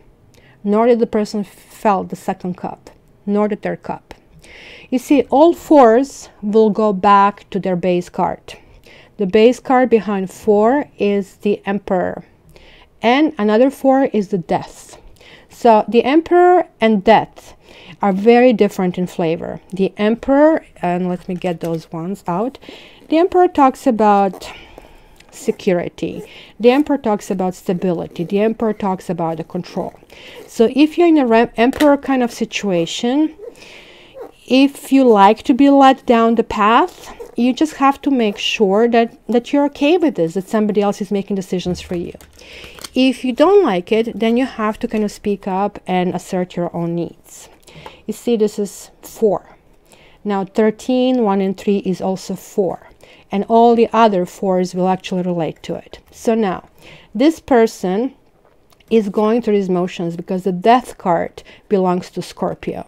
nor did the person felt the second cup, nor the third cup. You see, all fours will go back to their base card. The base card behind four is the Emperor, and another four is the Death. So the Emperor and Death are very different in flavor. The Emperor, and let me get those ones out. The Emperor talks about security. The Emperor talks about stability. The Emperor talks about the control. So if you're in a Emperor kind of situation, if you like to be led down the path, you just have to make sure that you're okay with this, that somebody else is making decisions for you. If you don't like it, then you have to kind of speak up and assert your own needs. You see, this is 4. Now 13, 1 and 3 is also 4. And all the other 4s will actually relate to it. So now, this person is going through these motions because the Death card belongs to Scorpio.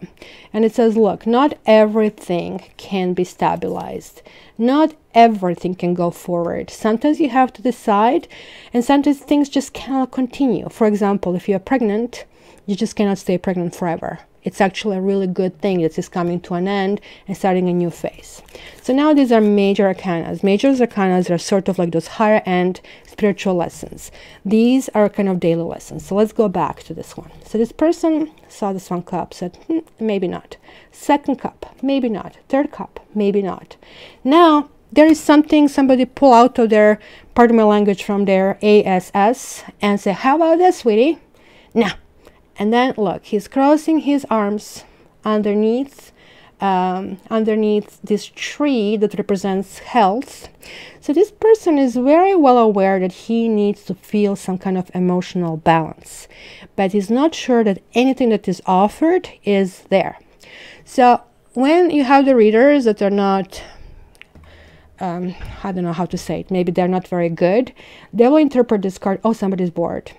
And it says, look, not everything can be stabilized. Not everything can go forward. Sometimes you have to decide, and sometimes things just cannot continue. For example, if you're pregnant, you just cannot stay pregnant forever. It's actually a really good thing that is coming to an end and starting a new phase. So now these are major arcanas. Major arcanas are sort of like those higher end spiritual lessons. These are kind of daily lessons. So let's go back to this one. So this person saw this one cup, said, maybe not. Second cup, maybe not. Third cup, maybe not. Now, there is something somebody pull out of their, pardon my language, from their ASS and say, how about this, sweetie? No. And then look, he's crossing his arms underneath this tree that represents health. So this person is very well aware that he needs to feel some kind of emotional balance, but he's not sure that anything that is offered is there. So when you have the readers that are not, I don't know how to say it, maybe they're not very good, they will interpret this card, oh, somebody's bored.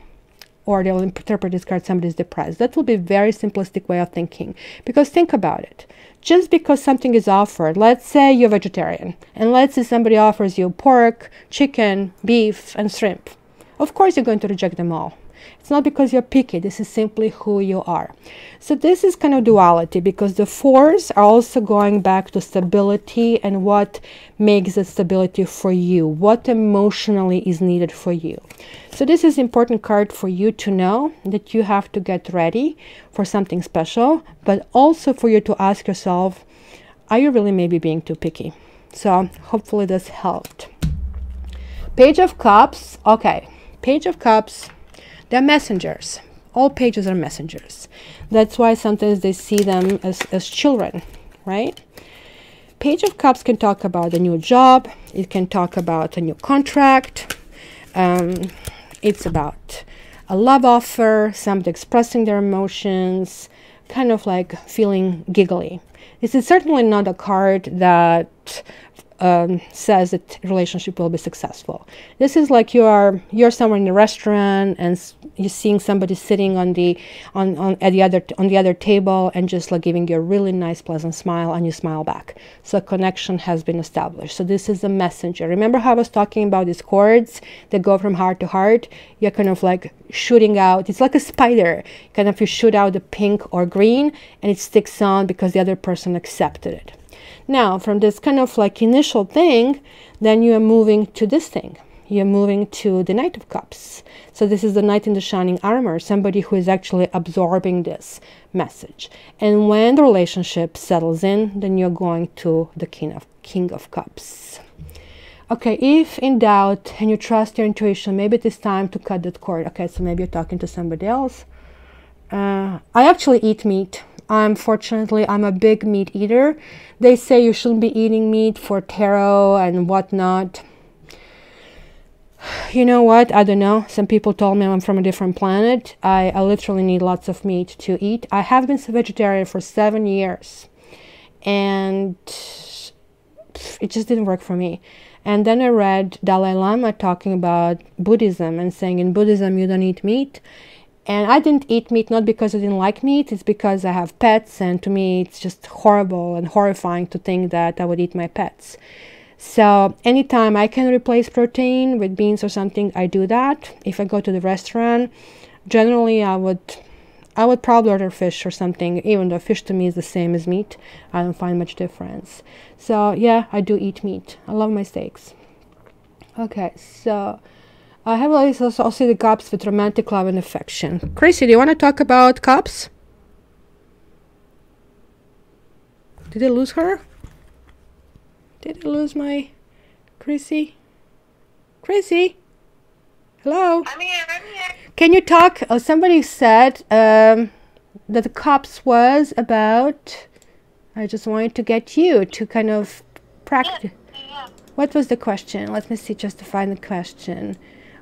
Or they'll interpret this card, somebody's depressed. That will be a very simplistic way of thinking. Because think about it. Just because something is offered, let's say you're vegetarian, and let's say somebody offers you pork, chicken, beef, and shrimp. Of course you're going to reject them all. It's not because you're picky, this is simply who you are. So this is kind of duality, because the 4s are also going back to stability and what makes the stability for you, what emotionally is needed for you. So this is an important card for you to know that you have to get ready for something special, but also for you to ask yourself, are you really maybe being too picky? So hopefully this helped. Page of Cups. Okay, Page of Cups, they're messengers. All pages are messengers. That's why sometimes they see them as children, right? Page of Cups can talk about a new job. It can talk about a new contract. It's about a love offer, somebody expressing their emotions, kind of like feeling giggly. This is certainly not a card that says that relationship will be successful. This is like you're somewhere in a restaurant and you're seeing somebody sitting on the other table and just like giving you a really nice pleasant smile, and you smile back. So a connection has been established. So this is a messenger. Remember how I was talking about these cords that go from heart to heart? You're kind of like shooting out. It's like a spider. Kind of you shoot out the pink or green and it sticks on because the other person accepted it. Now, from this kind of like initial thing, then you are moving to this thing. You're moving to the Knight of Cups. So this is the Knight in the shining armor, somebody who is actually absorbing this message. And when the relationship settles in, then you're going to the King of Cups. Okay, if in doubt and you trust your intuition, maybe it is time to cut that cord. Okay, so maybe you're talking to somebody else. I actually eat meat. Unfortunately, I'm a big meat eater. They say you shouldn't be eating meat for tarot and whatnot. You know what? I don't know. Some people told me I'm from a different planet. I literally need lots of meat to eat. I have been a vegetarian for 7 years. And it just didn't work for me. And then I read Dalai Lama talking about Buddhism and saying in Buddhism you don't eat meat. And I didn't eat meat not because I didn't like meat, it's because I have pets, and to me it's just horrible and horrifying to think that I would eat my pets. So anytime I can replace protein with beans or something, I do that. If I go to the restaurant, generally I would probably order fish or something, even though fish to me is the same as meat. I don't find much difference. So yeah, I do eat meat. I love my steaks. Okay, so I have also the cups with romantic love and affection. Christy, do you want to talk about cups? Did I lose her? Did I lose my Chrissy? Chrissy? Hello? I'm here. Can you talk? Somebody said that the cups was about... I just wanted to get you to kind of practice. Yeah. What was the question? Let me see, just to find the question.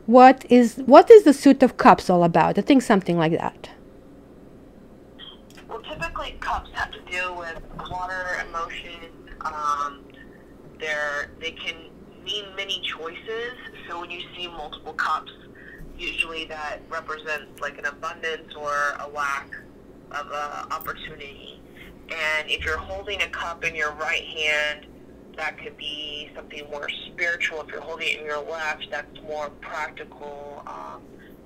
What is the Suit of Cups all about? I think something like that. Well, typically cups have to deal with water, emotion. They can mean many choices. So when you see multiple cups, usually that represents like an abundance or a lack of opportunity. And if you're holding a cup in your right hand, that could be something more spiritual. If you're holding it in your left, that's more practical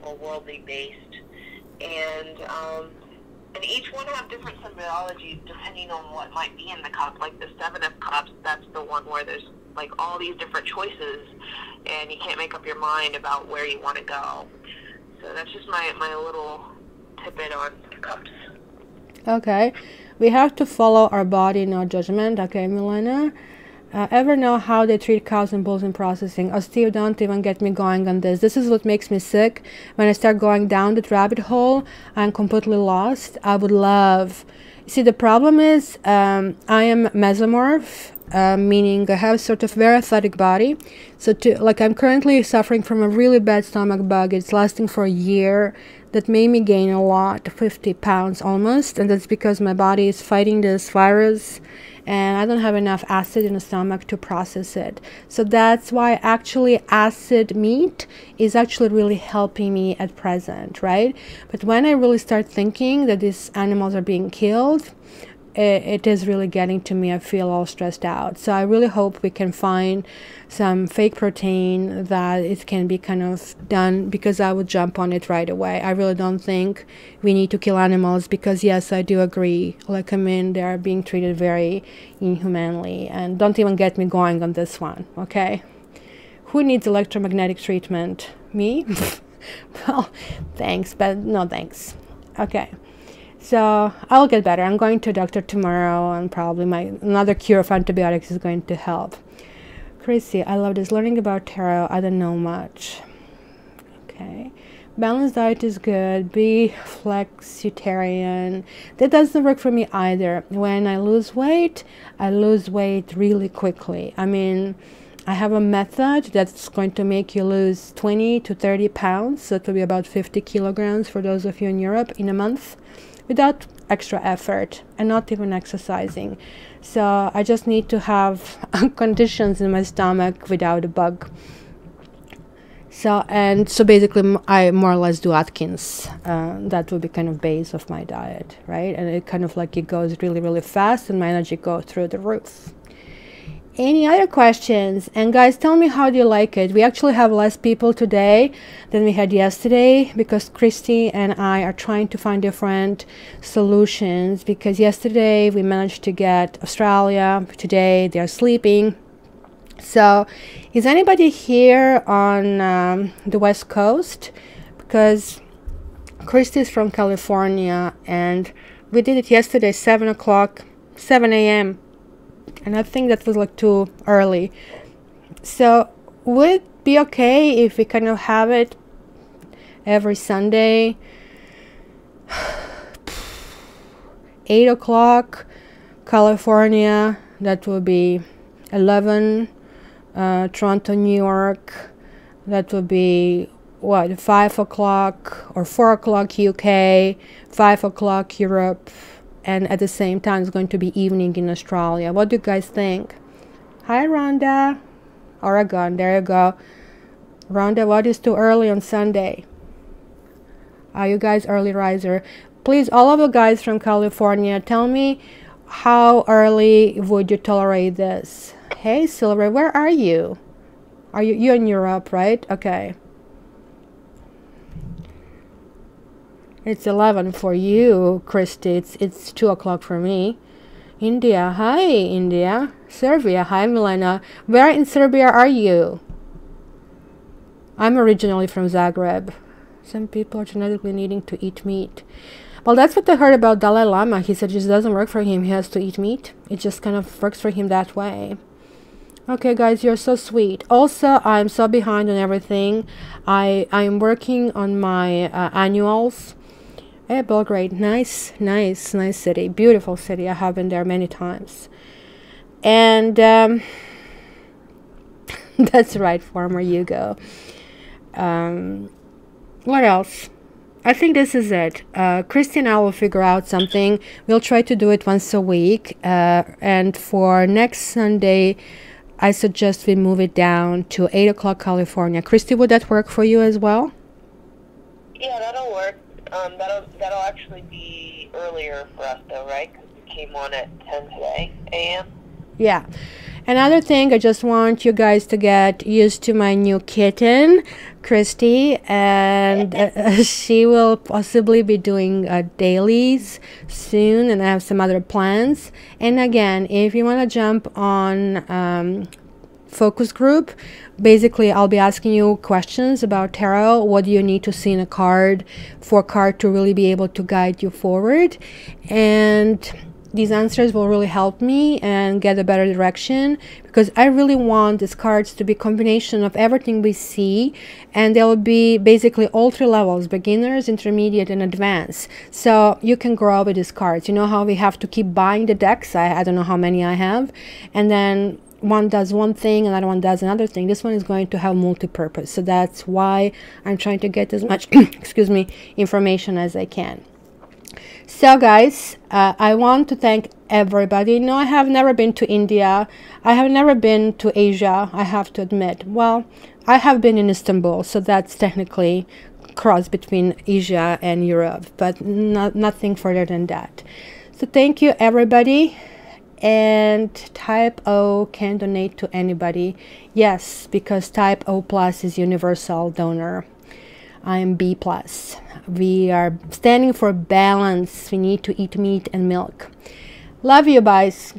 or worldly based. And each one have different symbologies depending on what might be in the cup. Like the Seven of Cups, that's the one where there's like all these different choices and you can't make up your mind about where you want to go. So that's just my little tidbit on cups. Okay. We have to follow our body, no judgment. Okay, Milena. Ever know how they treat cows and bulls in processing? Oh, Steve, don't even get me going on this. This is what makes me sick. When I start going down that rabbit hole, I'm completely lost. I would love... See, the problem is I am mesomorph, meaning I have sort of very athletic body. So I'm currently suffering from a really bad stomach bug. It's lasting for a year. That made me gain a lot, 50 pounds almost. And that's because my body is fighting this virus. And I don't have enough acid in the stomach to process it. So that's why actually acid meat is actually really helping me at present, right? But when I really start thinking that these animals are being killed, it is really getting to me. I feel all stressed out. So I really hope we can find some fake protein that it can be kind of done, because I would jump on it right away. I really don't think we need to kill animals, because yes, I do agree. Like, I mean, they are being treated very inhumanely. And don't even get me going on this one, okay? Who needs electromagnetic treatment? Me? Well, thanks, but no thanks. Okay. So I'll get better. I'm going to a doctor tomorrow, and probably another cure of antibiotics is going to help. Chrissy, I love this. Learning about tarot, I don't know much. Okay. Balanced diet is good. Be flexitarian. That doesn't work for me either. When I lose weight really quickly. I mean, I have a method that's going to make you lose 20 to 30 pounds. So it will be about 50 kilograms for those of you in Europe in a month without extra effort and not even exercising. So I just need to have conditions in my stomach without a bug. So basically I more or less do Atkins. That will be kind of base of my diet, right? And it kind of like it goes really, really fast and my energy goes through the roof. Any other questions? And guys, tell me, how do you like it? We actually have less people today than we had yesterday because Christy and I are trying to find different solutions, because yesterday we managed to get Australia. Today they're sleeping. So is anybody here on the West Coast? Because Christy is from California and we did it yesterday, 7 a.m. And I think that was like too early. So would it be okay if we kind of have it every Sunday? 8 o'clock California, that will be 11 Toronto, New York, that will be what, 5 o'clock or 4 o'clock UK, 5 o'clock Europe, and at the same time it's going to be evening in Australia. What do you guys think? Hi Rhonda, Oregon, there you go. Rhonda, what is too early on Sunday? Are you guys early riser? Please, all of you guys from California, tell me how early would you tolerate this? Hey Silver, where are you? Are you in Europe, right? Okay. It's 11 for you, Christy. It's 2 o'clock for me. India, hi India. Serbia, hi Milena. Where in Serbia are you? I'm originally from Zagreb. Some people are genetically needing to eat meat. Well, that's what I heard about Dalai Lama. He said it just doesn't work for him. He has to eat meat. It just kind of works for him that way. Okay, guys, you're so sweet. Also, I'm so behind on everything. I'm working on my annuals. Hey, Belgrade, nice city, beautiful city. I have been there many times. And that's right, former Yugo. What else? I think this is it. Christy and I will figure out something. We'll try to do it once a week. And for next Sunday, I suggest we move it down to 8 o'clock California. Christy, would that work for you as well? Yeah, that'll work. That'll actually be earlier for us though, right? Because we came on at 10 today, a.m. Yeah. Another thing, I just want you guys to get used to my new kitten, Christy, and she will possibly be doing dailies soon, and I have some other plans. And again, if you want to jump on focus group, basically I'll be asking you questions about tarot. What do you need to see in a card for a card to really be able to guide you forward? And these answers will really help me and get a better direction, because I really want these cards to be a combination of everything we see, and they'll be basically all 3 levels: beginners, intermediate, and advanced. So you can grow with these cards. You know how we have to keep buying the decks? I don't know how many I have, and then one does one thing, another one does another thing. This one is going to have multi-purpose, so that's why I'm trying to get as much excuse me, information as I can. So guys, I want to thank everybody. No, I have never been to India. I have never been to Asia, I have to admit. Well, I have been in Istanbul, so that's technically cross between Asia and Europe, but nothing further than that. So thank you everybody. And type O can donate to anybody. Yes, because type O plus is universal donor. I am B plus. We are standing for balance. We need to eat meat and milk. Love you guys.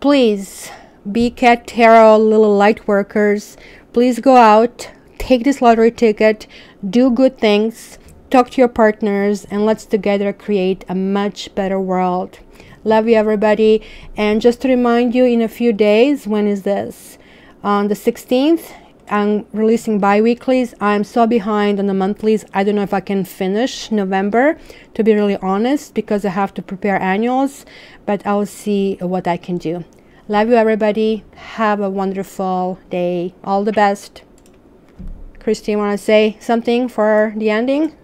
Please be Cat Tarot little light workers. Please go out, take this lottery ticket, do good things, talk to your partners, and let's together create a much better world. Love you everybody. And just to remind you, in a few days, when is this? on the 16th. I'm releasing bi-weeklies. I'm so behind on the monthlies. I don't know if I can finish November, to be really honest, because I have to prepare annuals, but I'll see what I can do. Love you, everybody. Have a wonderful day. All the best. Christy, you want to say something for the ending?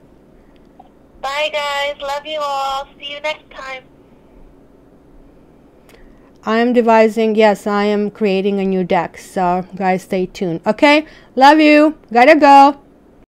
Bye, guys. Love you all. See you next time. I am devising, yes, I am creating a new deck. So, guys, stay tuned. Okay? Love you. Gotta go.